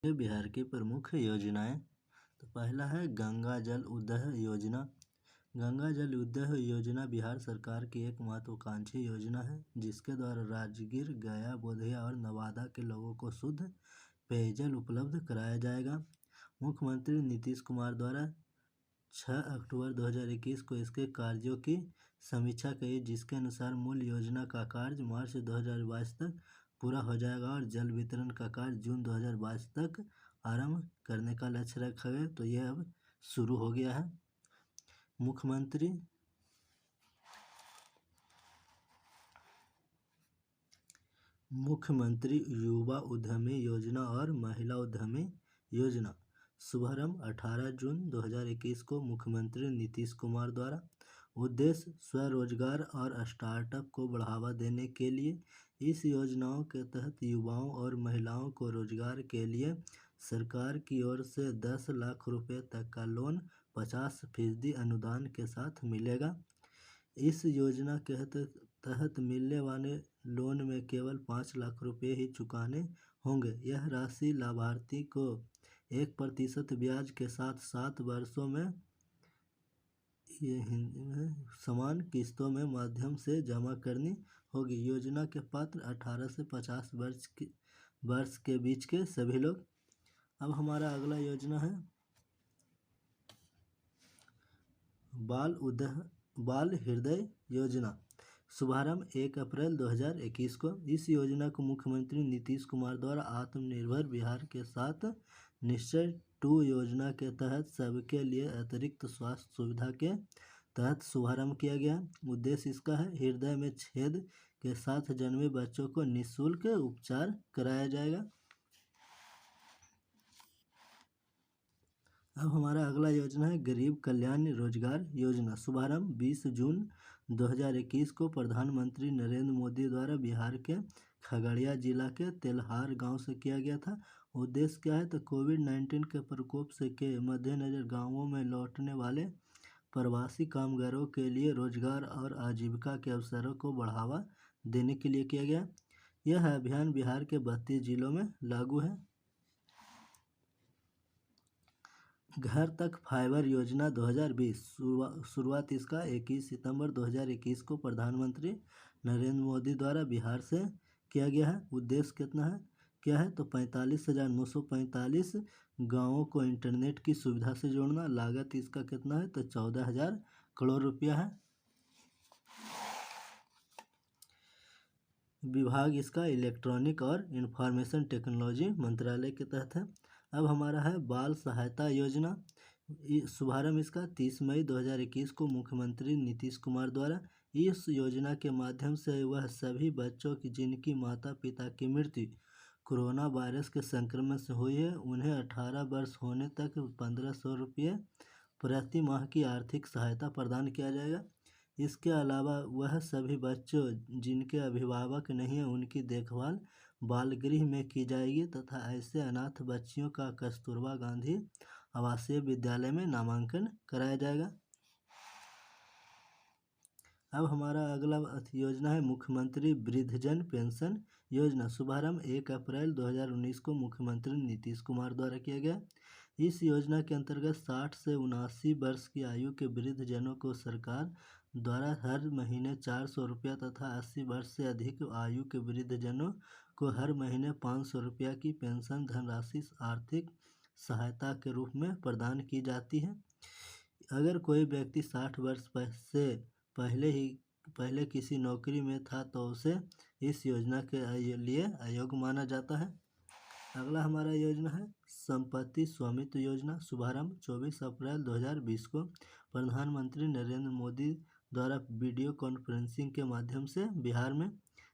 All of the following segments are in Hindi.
ये बिहार की प्रमुख योजनाएं। तो पहला है गंगा जल उदय योजना। गंगा जल उदय योजना बिहार सरकार की एक महत्वाकांक्षी योजना है जिसके द्वारा राजगीर, गया, बोधगया और नवादा के लोगों को शुद्ध पेयजल उपलब्ध कराया जाएगा। मुख्यमंत्री नीतीश कुमार द्वारा 6 अक्टूबर 2021 को इसके कार्यों की समीक्षा की, जिसके अनुसार मूल योजना का कार्य मार्च 2022 तक पूरा हो जाएगा और जल वितरण का कार्य जून 2022 तक आरंभ करने का लक्ष्य रखा गया। तो यह अब शुरू हो गया है। मुख्यमंत्री युवा उद्यमी योजना और महिला उद्यमी योजना शुभारंभ 18 जून 2021 को मुख्यमंत्री नीतीश कुमार द्वारा। उद्देश्य स्वरोजगार और स्टार्टअप को बढ़ावा देने के लिए इस योजनाओं के तहत युवाओं और महिलाओं को रोजगार के लिए सरकार की ओर से 10 लाख रुपए तक का लोन 50% अनुदान के साथ मिलेगा। इस योजना के तहत मिलने वाले लोन में केवल 5 लाख रुपए ही चुकाने होंगे। यह राशि लाभार्थी को 1% ब्याज के साथ 7 वर्षों में समान किस्तों में माध्यम से जमा करनी होगी। योजना के पात्र 18 से 50 वर्ष के बीच के सभी लोग। अब हमारा अगला योजना है बाल हृदय योजना शुभारंभ 1 अप्रैल 2021 को। इस योजना को मुख्यमंत्री नीतीश कुमार द्वारा आत्मनिर्भर बिहार के साथ निश्चय 2 योजना के तहत सबके लिए अतिरिक्त स्वास्थ्य सुविधा के तहत शुभारंभ किया गया। उद्देश्य इसका है हृदय में छेद के साथ जन्मे बच्चों को निःशुल्क उपचार कराया जाएगा। अब हमारा अगला योजना है गरीब कल्याण रोजगार योजना शुभारंभ 20 जून 2021 को प्रधानमंत्री नरेंद्र मोदी द्वारा बिहार के खगड़िया जिला के तेल्हार गांव से किया गया था। उद्देश्य क्या है तो कोविड-19 के प्रकोप से के मद्देनजर गांवों में लौटने वाले प्रवासी कामगारों के लिए रोजगार और आजीविका के अवसरों को बढ़ावा देने के लिए किया गया। यह अभियान बिहार के 32 जिलों में लागू है। घर तक फाइबर योजना 2020 शुरुआत इसका 21 सितंबर 2021 को प्रधानमंत्री नरेंद्र मोदी द्वारा बिहार से किया गया है। उद्देश्य क्या है तो 45,945 गाँवों को इंटरनेट की सुविधा से जोड़ना। लागत इसका कितना है तो 14,000 करोड़ रुपया है। विभाग इसका इलेक्ट्रॉनिक और इंफॉर्मेशन टेक्नोलॉजी मंत्रालय के तहत है। अब हमारा है बाल सहायता योजना शुभारंभ इसका 30 मई 2021 को मुख्यमंत्री नीतीश कुमार द्वारा। इस योजना के माध्यम से वह सभी बच्चों की जिनकी माता पिता की मृत्यु कोरोना वायरस के संक्रमण से हुई है उन्हें 18 वर्ष होने तक 1500 रुपये प्रति माह की आर्थिक सहायता प्रदान किया जाएगा। इसके अलावा वह सभी बच्चों जिनके अभिभावक नहीं हैं उनकी देखभाल बाल गृह में की जाएगी तथा ऐसे अनाथ बच्चियों का कस्तूरबा गांधी आवासीय विद्यालय में नामांकन कराया जाएगा। अब हमारा अगला योजना है मुख्यमंत्री वृद्धजन पेंशन योजना शुभारंभ 1 अप्रैल 2019 को मुख्यमंत्री नीतीश कुमार द्वारा किया गया। इस योजना के अंतर्गत 60 से 79 वर्ष की आयु के वृद्धजनों को सरकार द्वारा हर महीने 400 रुपया तथा 80 वर्ष से अधिक आयु के वृद्धजनों को हर महीने 500 रुपया की पेंशन धनराशि आर्थिक सहायता के रूप में प्रदान की जाती है। अगर कोई व्यक्ति 60 वर्ष से पहले किसी नौकरी में था तो उसे इस योजना के लिए अयोग्य माना जाता है। अगला हमारा योजना है संपत्ति स्वामित्व योजना शुभारंभ 24 अप्रैल 2020 को प्रधानमंत्री नरेंद्र मोदी द्वारा वीडियो कॉन्फ्रेंसिंग के माध्यम से बिहार में।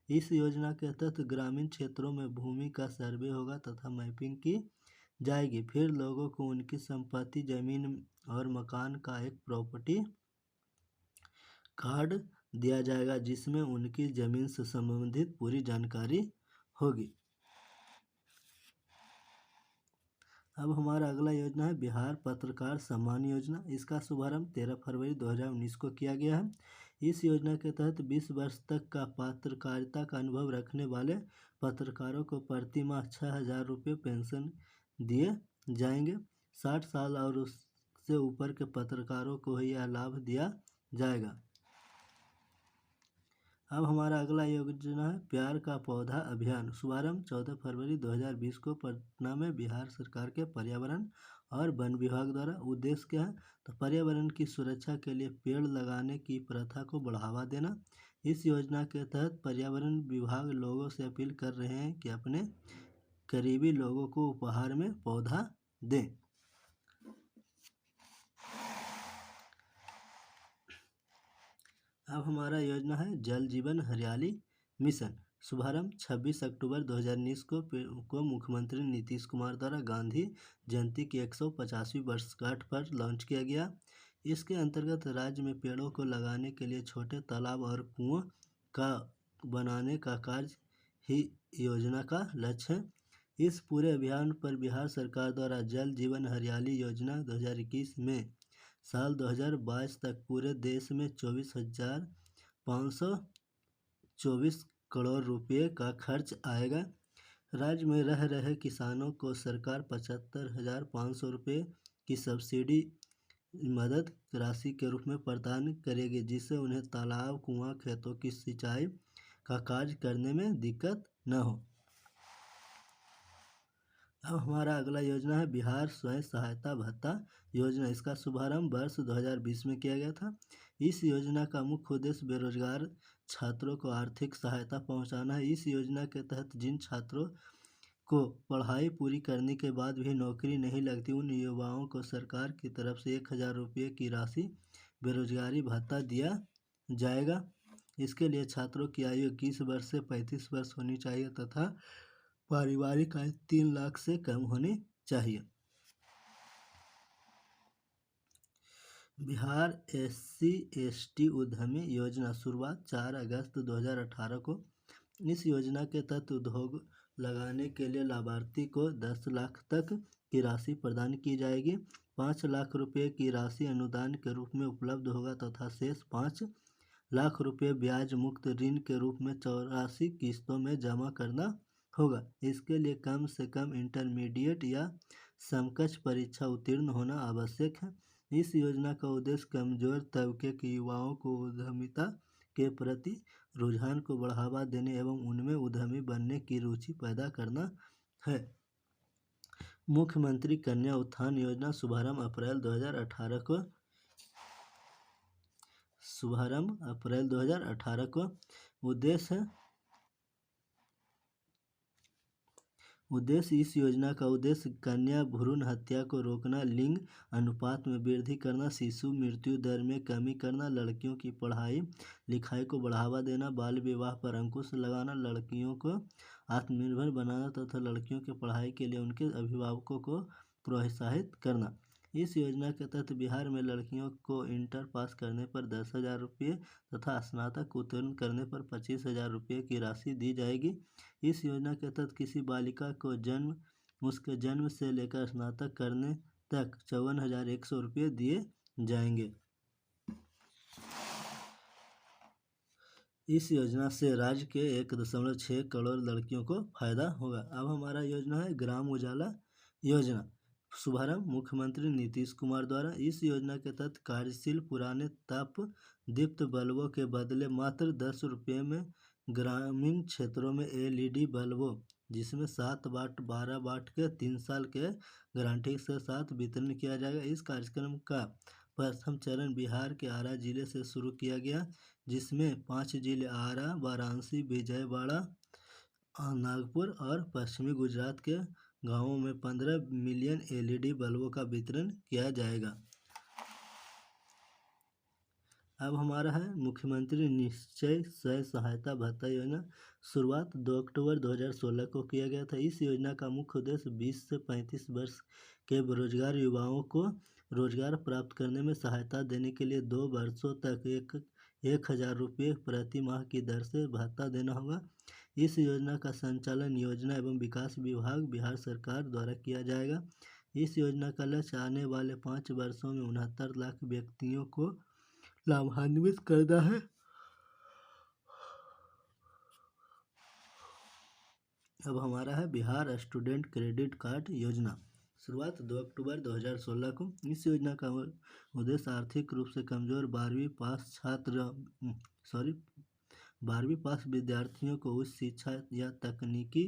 इस योजना के तहत ग्रामीण क्षेत्रों में भूमि का सर्वे होगा तथा मैपिंग की जाएगी। फिर लोगों को उनकी संपत्ति जमीन और मकान का एक प्रॉपर्टी कार्ड दिया जाएगा जिसमें उनकी जमीन से संबंधित पूरी जानकारी होगी। अब हमारा अगला योजना है बिहार पत्रकार सम्मान योजना। इसका शुभारंभ 13 फरवरी 2019 को किया गया है। इस योजना के तहत 20 वर्ष तक का पत्रकारिता का अनुभव रखने वाले पत्रकारों को प्रति माह 6,000 रुपये पेंशन दिए जाएंगे। 60 साल और उससे ऊपर के पत्रकारों को ही यह लाभ दिया जाएगा। अब हमारा अगला योजना है प्यार का पौधा अभियान। शुभारंभ 14 फरवरी 2020 को पटना में बिहार सरकार के पर्यावरण और वन विभाग द्वारा। उद्देश्य क्या है? तो पर्यावरण की सुरक्षा के लिए पेड़ लगाने की प्रथा को बढ़ावा देना। इस योजना के तहत पर्यावरण विभाग लोगों से अपील कर रहे हैं कि अपने करीबी लोगों को उपहार में पौधा दें। अब हमारा योजना है जल जीवन हरियाली मिशन। शुभारंभ 26 अक्टूबर 2019 को मुख्यमंत्री नीतीश कुमार द्वारा गांधी जयंती की 150वीं वर्षगांठ पर लॉन्च किया गया। इसके अंतर्गत राज्य में पेड़ों को लगाने के लिए छोटे तालाब और कुओं का बनाने का कार्य ही योजना का लक्ष्य है। इस पूरे अभियान पर बिहार सरकार द्वारा जल जीवन हरियाली योजना 2021 में साल 2022 तक पूरे देश में 24,524 करोड़ रुपए का खर्च आएगा। राज्य में रह रहे किसानों को सरकार 75,500 रुपये की सब्सिडी मदद राशि के रूप में प्रदान करेगी, जिससे उन्हें तालाब, कुआं, खेतों की सिंचाई का कार्य करने में दिक्कत न हो। अब हमारा अगला योजना है बिहार स्वयं सहायता भत्ता योजना। इसका शुभारंभ वर्ष 2020 में किया गया था। इस योजना का मुख्य उद्देश्य बेरोजगार छात्रों को आर्थिक सहायता पहुंचाना है। इस योजना के तहत जिन छात्रों को पढ़ाई पूरी करने के बाद भी नौकरी नहीं लगती, उन युवाओं को सरकार की तरफ से 1,000 रुपये की राशि बेरोजगारी भत्ता दिया जाएगा। इसके लिए छात्रों की आयु 21 वर्ष से 35 वर्ष होनी चाहिए तथा पारिवारिक आय 3 लाख से कम होनी चाहिए। बिहार SC/ST उद्यमी योजना। शुरुआत 4 अगस्त 2018 को। इस योजना के तहत उद्योग लगाने के लिए लाभार्थी को 10 लाख तक की राशि प्रदान की जाएगी। 5 लाख रुपए की राशि अनुदान के रूप में उपलब्ध होगा तथा शेष 5 लाख रुपए ब्याज मुक्त ऋण के रूप में 84 किस्तों में जमा करना होगा। इसके लिए कम से कम इंटरमीडिएट या समकक्ष परीक्षा उत्तीर्ण होना आवश्यक है। इस योजना का उद्देश्य कमजोर तबके के युवाओं को उद्यमिता के प्रति रुझान को बढ़ावा देने एवं उनमें उद्यमी बनने की रुचि पैदा करना है। मुख्यमंत्री कन्या उत्थान योजना। शुभारंभ अप्रैल 2018 को। उद्देश्य इस योजना का उद्देश्य कन्या भ्रूण हत्या को रोकना, लिंग अनुपात में वृद्धि करना, शिशु मृत्यु दर में कमी करना, लड़कियों की पढ़ाई लिखाई को बढ़ावा देना, बाल विवाह पर अंकुश लगाना, लड़कियों को आत्मनिर्भर बनाना तथा लड़कियों की पढ़ाई के लिए उनके अभिभावकों को प्रोत्साहित करना। इस योजना के तहत बिहार में लड़कियों को इंटर पास करने पर 10,000 रुपये तथा स्नातक उत्तीर्ण करने पर 25,000 रुपये की राशि दी जाएगी। इस योजना के तहत किसी बालिका को उसके जन्म से लेकर स्नातक करने तक 54,100 रुपये दिए जाएंगे। इस योजना से राज्य के 1.6 करोड़ लड़कियों को फायदा होगा। अब हमारा योजना है ग्राम उजाला योजना। शुभारंभ मुख्यमंत्री नीतीश कुमार द्वारा। इस योजना के तहत कार्यशील पुराने ताप दीप्त बल्बों के बदले मात्र 10 रुपये में ग्रामीण क्षेत्रों में LED बल्बों जिसमें 7 वाट 12 वाट के 3 साल के गारंटी के साथ वितरण किया जाएगा। इस कार्यक्रम का प्रथम चरण बिहार के आरा जिले से शुरू किया गया, जिसमें 5 जिले आरा, वाराणसी, विजयवाड़ा, नागपुर और पश्चिमी गुजरात के गांवों में 15 मिलियन LED बल्बों का वितरण किया जाएगा। अब हमारा है मुख्यमंत्री निश्चय स्वयं सहायता भत्ता योजना। शुरुआत 2 अक्टूबर 2016 को किया गया था। इस योजना का मुख्य उद्देश्य 20 से 35 वर्ष के बेरोजगार युवाओं को रोजगार प्राप्त करने में सहायता देने के लिए 2 वर्षों तक 1,000 रुपये प्रति माह की दर से भत्ता देना होगा। इस योजना का संचालन योजना एवं विकास विभाग बिहार सरकार द्वारा किया जाएगा। इस योजना का लक्ष्य आने वाले 5 वर्षों में 69 लाख व्यक्तियों को लाभान्वित करना है। अब हमारा है बिहार स्टूडेंट क्रेडिट कार्ड योजना। शुरुआत 2 अक्टूबर 2016 को। इस योजना का उद्देश्य आर्थिक रूप से कमजोर 12वीं पास विद्यार्थियों को उच्च शिक्षा या तकनीकी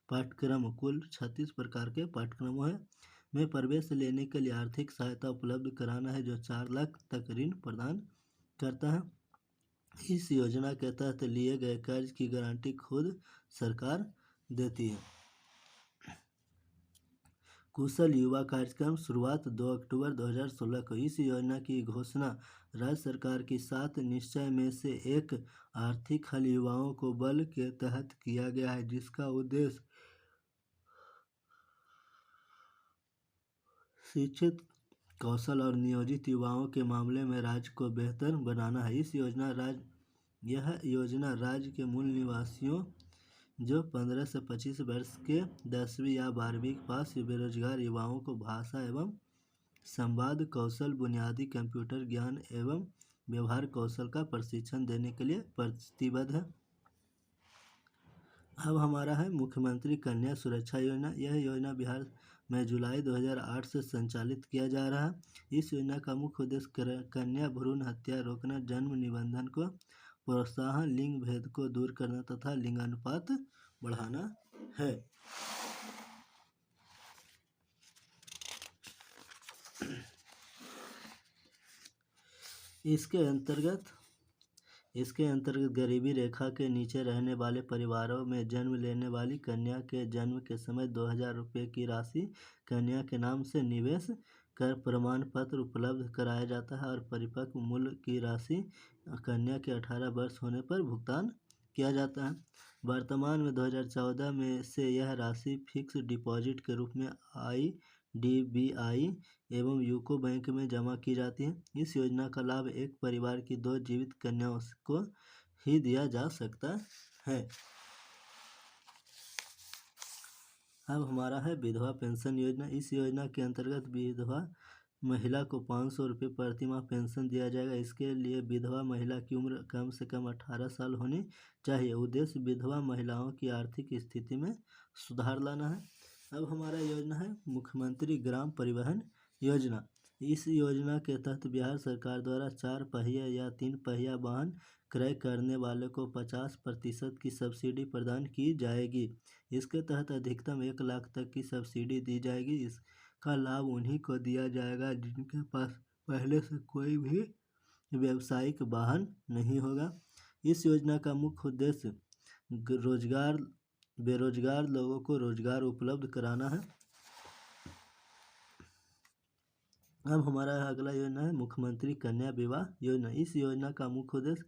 पाठ्यक्रम कुल 36 प्रकार के पाठ्यक्रमों में प्रवेश लेने के लिए आर्थिक सहायता उपलब्ध कराना है, जो 4 लाख तक ऋण प्रदान करता है। इस योजना के तहत लिए गए कर्ज की गारंटी खुद सरकार देती है। कुशल युवा कार्यक्रम शुरुआत 2 अक्टूबर 2016 को। इस योजना की घोषणा राज्य सरकार की 7 निश्चय में से एक आर्थिक हल युवाओं को बल के तहत किया गया है, जिसका उद्देश्य शिक्षित, कौशल और नियोजित युवाओं के मामले में राज्य को बेहतर बनाना है। यह योजना राज्य के मूल निवासियों जो 15 से 25 वर्ष के 10वीं या 12वीं पास बेरोजगार युवाओं को भाषा एवं संवाद कौशल, बुनियादी कंप्यूटर ज्ञान एवं व्यवहार कौशल का प्रशिक्षण देने के लिए प्रतिबद्ध है। अब हमारा है मुख्यमंत्री कन्या सुरक्षा योजना। यह योजना बिहार में जुलाई 2008 से संचालित किया जा रहा है। इस योजना का मुख्य उद्देश्य कन्या भ्रूण हत्या रोकना, जन्म निबंधन को प्रोत्साहन, लिंग भेद को दूर करना तथा लिंगानुपात बढ़ाना है। इसके अंतर्गत गरीबी रेखा के नीचे रहने वाले परिवारों में जन्म लेने वाली कन्या के जन्म के समय 2000 रुपये की राशि कन्या के नाम से निवेश कर प्रमाण पत्र उपलब्ध कराया जाता है और परिपक्व मूल्य की राशि कन्या के 18 वर्ष होने पर भुगतान किया जाता है। वर्तमान में 2014 में से यह राशि फिक्स डिपॉजिट के रूप में IDBI एवं यूको बैंक में जमा की जाती है। इस योजना का लाभ एक परिवार की 2 जीवित कन्याओं को ही दिया जा सकता है। अब हमारा है विधवा पेंशन योजना। इस योजना के अंतर्गत विधवा महिला को 500 रुपये प्रति माह पेंशन दिया जाएगा। इसके लिए विधवा महिला की उम्र कम से कम 18 साल होनी चाहिए। उद्देश्य विधवा महिलाओं की आर्थिक स्थिति में सुधार लाना है। अब हमारा योजना है मुख्यमंत्री ग्राम परिवहन योजना। इस योजना के तहत बिहार सरकार द्वारा 4 पहिया या 3 पहिया वाहन क्रय करने वाले को 50% की सब्सिडी प्रदान की जाएगी। इसके तहत अधिकतम 1 लाख तक की सब्सिडी दी जाएगी। इसका लाभ उन्हीं को दिया जाएगा जिनके पास पहले से कोई भी व्यावसायिक वाहन नहीं होगा। इस योजना का मुख्य उद्देश्य बेरोजगार लोगों को रोजगार उपलब्ध कराना है। अब हमारा अगला योजना है मुख्यमंत्री कन्या विवाह योजना। इस योजना का मुख्य उद्देश्य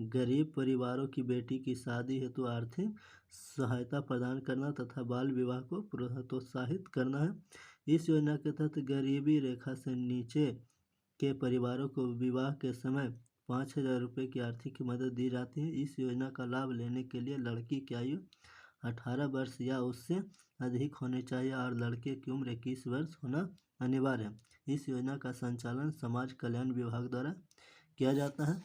गरीब परिवारों की बेटी की शादी हेतु आर्थिक सहायता प्रदान करना तथा बाल विवाह को प्रोत्साहित करना है। इस योजना के तहत गरीबी रेखा से नीचे के परिवारों को विवाह के समय 5000 रुपये की आर्थिक मदद दी जाती है। इस योजना का लाभ लेने के लिए लड़की की आयु 18 वर्ष या उससे अधिक होनी चाहिए और लड़के की उम्र 21 वर्ष होना अनिवार्य है। इस योजना का संचालन समाज कल्याण विभाग द्वारा किया जाता है।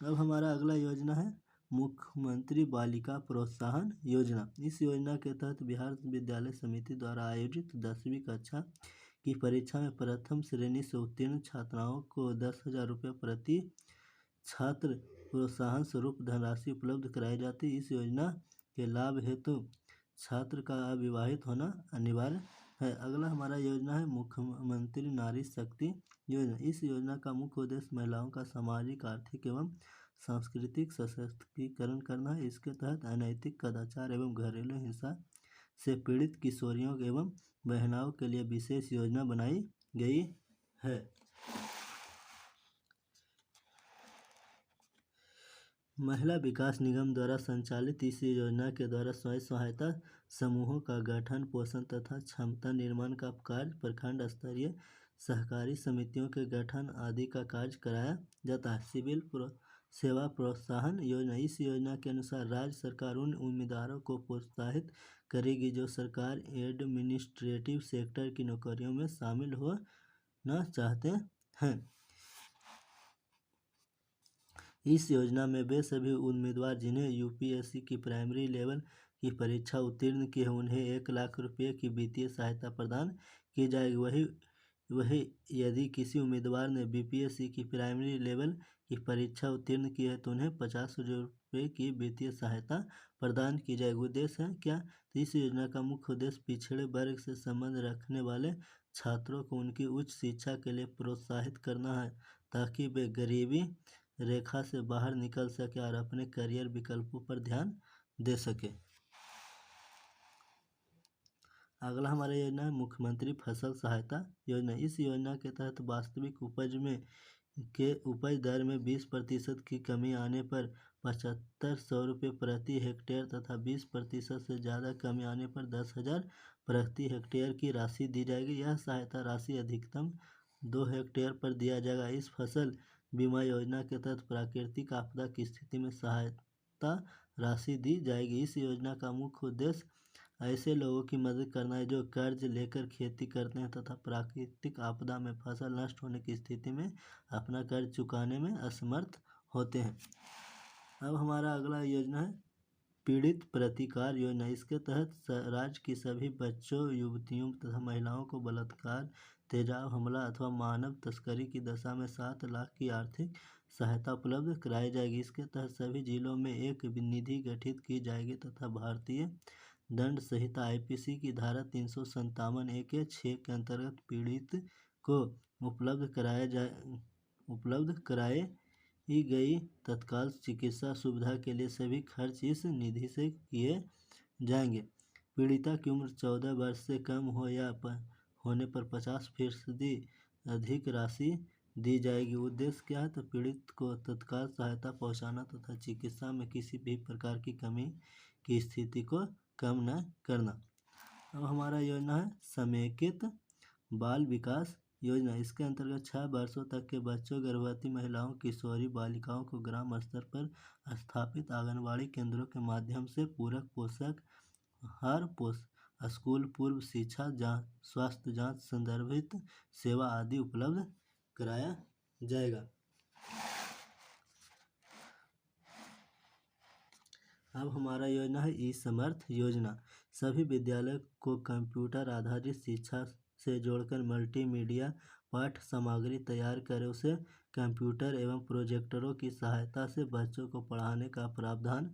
अब हमारा अगला योजना है मुख्यमंत्री बालिका प्रोत्साहन योजना। इस योजना के तहत बिहार विद्यालय समिति द्वारा आयोजित 10वीं कक्षा की परीक्षा में प्रथम श्रेणी से उत्तीर्ण छात्राओं को 10,000 रुपये प्रति छात्र प्रोत्साहन स्वरूप धनराशि उपलब्ध कराई जाती है। इस योजना के लाभ हेतु छात्र का अविवाहित होना अनिवार्य है। अगला हमारा योजना है मुख्यमंत्री नारी शक्ति योजना। इस योजना का मुख्य उद्देश्य महिलाओं का सामाजिक, आर्थिक एवं सांस्कृतिक सशक्तिकरण करना है। इसके तहत अनैतिक कदाचार एवं घरेलू हिंसा से पीड़ित किशोरियों एवं बहनों के लिए विशेष योजना बनाई गई है। महिला विकास निगम द्वारा संचालित इस योजना के द्वारा स्वयं सहायता समूहों का गठन, पोषण तथा क्षमता निर्माण का कार्य, प्रखंड स्तरीय सहकारी समितियों के गठन आदि का कार्य कराया जाता है। सिविल सेवा प्रोत्साहन योजना। इस योजना के अनुसार राज्य सरकार उन उम्मीदवारों को प्रोत्साहित करेगी जो सरकार एडमिनिस्ट्रेटिव सेक्टर की नौकरियों में शामिल होना चाहते हैं। इस योजना में वे सभी उम्मीदवार जिन्हें UPSC की प्राइमरी लेवल की परीक्षा उत्तीर्ण की है, उन्हें 1 लाख रुपये की वित्तीय सहायता प्रदान की जाएगी। वही यदि किसी उम्मीदवार ने बीपीएससी की प्राइमरी लेवल की परीक्षा उत्तीर्ण की है तो उन्हें 50,000 रुपये की वित्तीय सहायता प्रदान की जाएगी। उद्देश्य है क्या? तो इस योजना का मुख्य उद्देश्य पिछड़े वर्ग से संबंध रखने वाले छात्रों को उनकी उच्च शिक्षा के लिए प्रोत्साहित करना है, ताकि वे गरीबी रेखा से बाहर निकल सके और अपने करियर विकल्पों पर ध्यान दे सके। अगला हमारा योजना है मुख्यमंत्री फसल सहायता योजना। इस योजना के तहत वास्तविक उपज दर में 20% की कमी आने पर 7500 रुपये प्रति हेक्टेयर तथा 20% से ज़्यादा कमी आने पर 10,000 प्रति हेक्टेयर की राशि दी जाएगी। यह सहायता राशि अधिकतम 2 हेक्टेयर पर दिया जाएगा। इस फसल बीमा योजना के तहत प्राकृतिक आपदा की स्थिति में सहायता राशि दी जाएगी। इस योजना का मुख्य उद्देश्य ऐसे लोगों की मदद करना है जो कर्ज लेकर खेती करते हैं तथा प्राकृतिक आपदा में फसल नष्ट होने की स्थिति में अपना कर्ज चुकाने में असमर्थ होते हैं। अब हमारा अगला योजना है पीड़ित प्रतिकार योजना। इसके तहत राज्य की सभी बच्चों, युवतियों तथा महिलाओं को बलात्कार, तेजाब हमला अथवा मानव तस्करी की दशा में 7 लाख की आर्थिक सहायता उपलब्ध कराई जाएगी। इसके तहत सभी जिलों में एक निधि गठित की जाएगी तथा भारतीय दंड संहिता आईपीसी की धारा 357(1)(6) के अंतर्गत पीड़ित को उपलब्ध कराई गई तत्काल चिकित्सा सुविधा के लिए सभी खर्च इस निधि से किए जाएंगे। पीड़िता की उम्र 14 वर्ष से कम हो या होने पर 50% अधिक राशि दी जाएगी। उद्देश्य क्या है? तो पीड़ित को तत्काल सहायता पहुंचाना तथा चिकित्सा में किसी भी प्रकार की कमी की स्थिति को कम न करना। अब हमारा योजना है समेकित बाल विकास योजना। इसके अंतर्गत 6 वर्षों तक के बच्चों, गर्भवती महिलाओं, किशोरी बालिकाओं को ग्राम स्तर पर स्थापित आंगनबाड़ी केंद्रों के माध्यम से पूरक पोषक आहार, स्कूल पूर्व शिक्षा, स्वास्थ्य जांच, संदर्भित सेवा आदि उपलब्ध कराया जाएगा। अब हमारा योजना है ई समर्थ योजना। सभी विद्यालय को कंप्यूटर आधारित शिक्षा से जोड़कर मल्टीमीडिया पाठ्य सामग्री तैयार कर उसे कंप्यूटर एवं प्रोजेक्टरों की सहायता से बच्चों को पढ़ाने का प्रावधान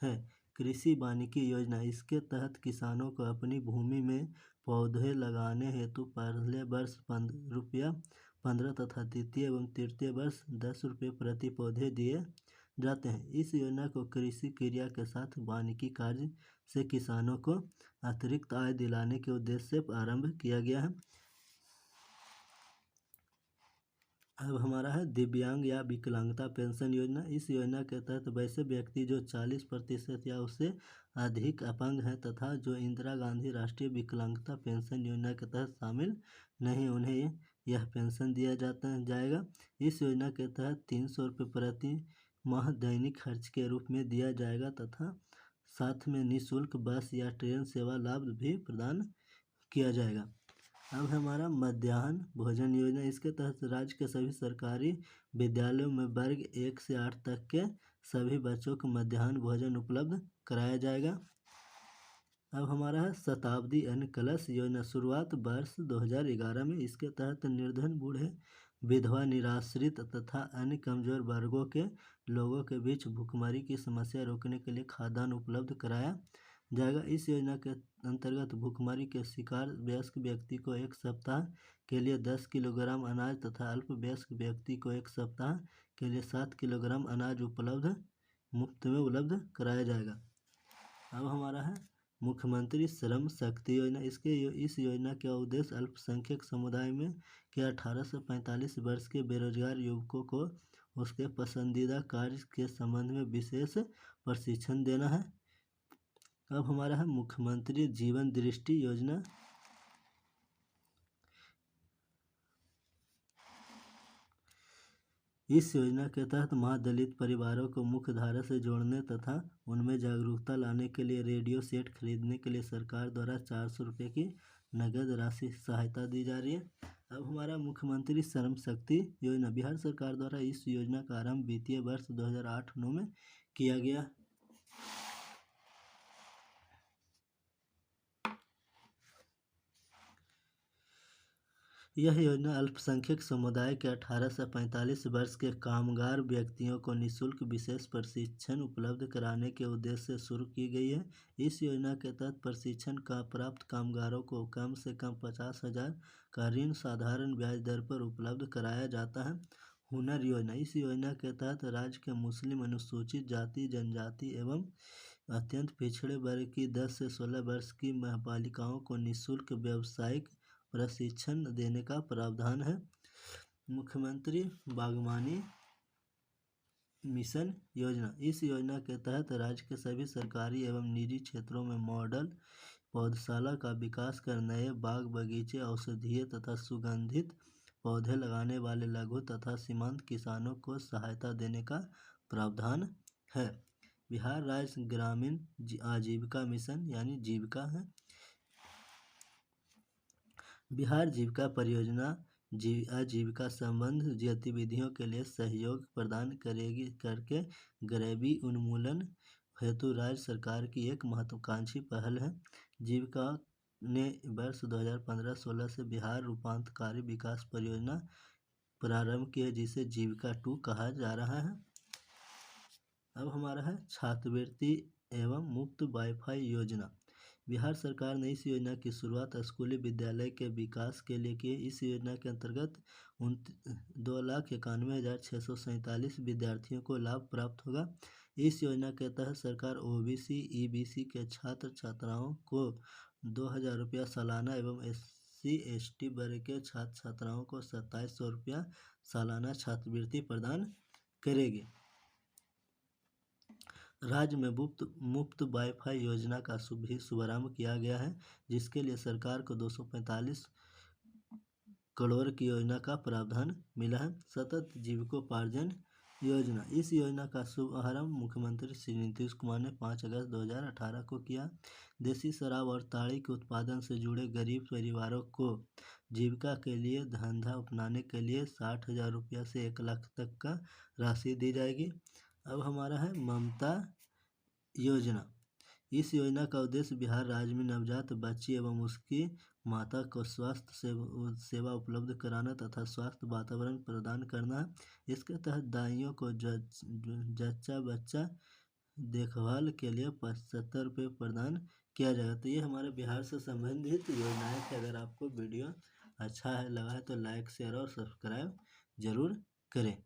है। कृषि वानिकी योजना। इसके तहत किसानों को अपनी भूमि में पौधे लगाने हेतु पहले वर्ष ₹15 तथा द्वितीय एवं तृतीय वर्ष ₹10 प्रति पौधे दिए जाते हैं। इस योजना को कृषि क्रिया के साथ वानिकी कार्य से किसानों को अतिरिक्त आय दिलाने के उद्देश्य से आरंभ किया गया है। अब हमारा है दिव्यांग या विकलांगता पेंशन योजना। इस योजना के तहत वैसे व्यक्ति जो 40% या उससे अधिक अपंग हैं तथा जो इंदिरा गांधी राष्ट्रीय विकलांगता पेंशन योजना के तहत शामिल नहीं, उन्हें यह पेंशन दिया जाएगा। इस योजना के तहत 300 रुपये प्रति माह दैनिक खर्च के रूप में दिया जाएगा तथा साथ में निःशुल्क बस या ट्रेन सेवा लाभ भी प्रदान किया जाएगा। अब हमारा मध्याह्न भोजन योजना। इसके तहत राज्य के सभी सरकारी विद्यालयों में वर्ग 1 से 8 तक के सभी बच्चों को मध्याह्न भोजन उपलब्ध कराया जाएगा। अब हमारा है शताब्दी अन्न कलश योजना। शुरुआत वर्ष 2011 में। इसके तहत निर्धन, बूढ़े, विधवा, निराश्रित तथा अन्य कमजोर वर्गों के लोगों के बीच भूखमरी की समस्या रोकने के लिए खाद्यान्न उपलब्ध कराया जाएगा। इस योजना के अंतर्गत भूखमरी के शिकार वयस्क व्यक्ति को 1 सप्ताह के लिए 10 किलोग्राम अनाज तथा अल्पवयस्क व्यक्ति को 1 सप्ताह के लिए 7 किलोग्राम अनाज मुफ्त में उपलब्ध कराया जाएगा। अब हमारा है मुख्यमंत्री श्रम शक्ति योजना। इस योजना का उद्देश्य अल्पसंख्यक समुदाय में के 18 से 45 वर्ष के बेरोजगार युवकों को उसके पसंदीदा कार्य के संबंध में विशेष प्रशिक्षण देना है। अब हमारा है मुख्यमंत्री जीवन दृष्टि योजना। इस योजना के तहत महादलित परिवारों को मुख्य धारा से जोड़ने तथा उनमें जागरूकता लाने के लिए रेडियो सेट खरीदने के लिए सरकार द्वारा 400 रुपये की नगद राशि सहायता दी जा रही है। अब हमारा मुख्यमंत्री श्रम शक्ति योजना। बिहार सरकार द्वारा इस योजना का आरंभ वित्तीय वर्ष 2008-9 में किया गया। यह योजना अल्पसंख्यक समुदाय के 18 से 45 वर्ष के कामगार व्यक्तियों को निःशुल्क विशेष प्रशिक्षण उपलब्ध कराने के उद्देश्य से शुरू की गई है। इस योजना के तहत प्रशिक्षण का प्राप्त कामगारों को कम से कम 50,000 का ऋण साधारण ब्याज दर पर उपलब्ध कराया जाता है। हुनर योजना, इस योजना के तहत राज्य के मुस्लिम, अनुसूचित जाति, जनजाति एवं अत्यंत पिछड़े वर्ग की 10 से 16 वर्ष की बालिकाओं को निःशुल्क व्यावसायिक प्रशिक्षण देने का प्रावधान है। मुख्यमंत्री बागवानी मिशन योजना, इस योजना के तहत राज्य के सभी सरकारी एवं निजी क्षेत्रों में मॉडल पौधशाला का विकास कर नए बाग बगीचे, औषधीय तथा सुगंधित पौधे लगाने वाले लघु तथा सीमांत किसानों को सहायता देने का प्रावधान है। बिहार राज्य ग्रामीण आजीविका मिशन यानी जीविका है। बिहार जीविका परियोजना आजीविका संबंध गतिविधियों के लिए सहयोग प्रदान करेगी करके गरीबी उन्मूलन हेतु राज्य सरकार की एक महत्वाकांक्षी पहल है। जीविका ने वर्ष 2015-16 से बिहार रूपांतरकारी विकास परियोजना प्रारंभ की है, जिसे जीविका 2 कहा जा रहा है। अब हमारा है छात्रवृत्ति एवं मुफ्त वाईफाई योजना। बिहार सरकार ने इस योजना की शुरुआत स्कूली विद्यालय के विकास के लिए की। इस योजना के अंतर्गत 2,91,647 विद्यार्थियों को लाभ प्राप्त होगा। इस योजना के तहत सरकार ओबीसी, ईबीसी के छात्र छात्राओं को 2,000 रुपया सालाना एवं SC ST वर्ग के छात्र छात्राओं को 2,700 रुपया सालाना छात्रवृत्ति प्रदान करेगी। राज्य में मुफ्त वाईफाई योजना का शुभारंभ किया गया है, जिसके लिए सरकार को 245 करोड़ की योजना का प्रावधान मिला है। सतत जीविकोपार्जन योजना, इस योजना का शुभारंभ मुख्यमंत्री श्री नीतीश कुमार ने 5 अगस्त 2018 को किया। देसी शराब और ताड़ी के उत्पादन से जुड़े गरीब परिवारों को जीविका के लिए धंधा अपनाने के लिए 60,000 रुपया से 1 लाख तक का राशि दी जाएगी। अब हमारा है ममता योजना। इस योजना का उद्देश्य बिहार राज्य में नवजात बच्ची एवं उसकी माता को स्वास्थ्य सेवा उपलब्ध कराना तथा स्वास्थ्य वातावरण प्रदान करना है। इसके तहत दाइयों को जच्चा बच्चा देखभाल के लिए 75 रुपये प्रदान किया जाएगा। तो ये हमारे बिहार से संबंधित योजनाएं थे। अगर आपको वीडियो अच्छा है लगा है तो लाइक, शेयर और सब्सक्राइब जरूर करें।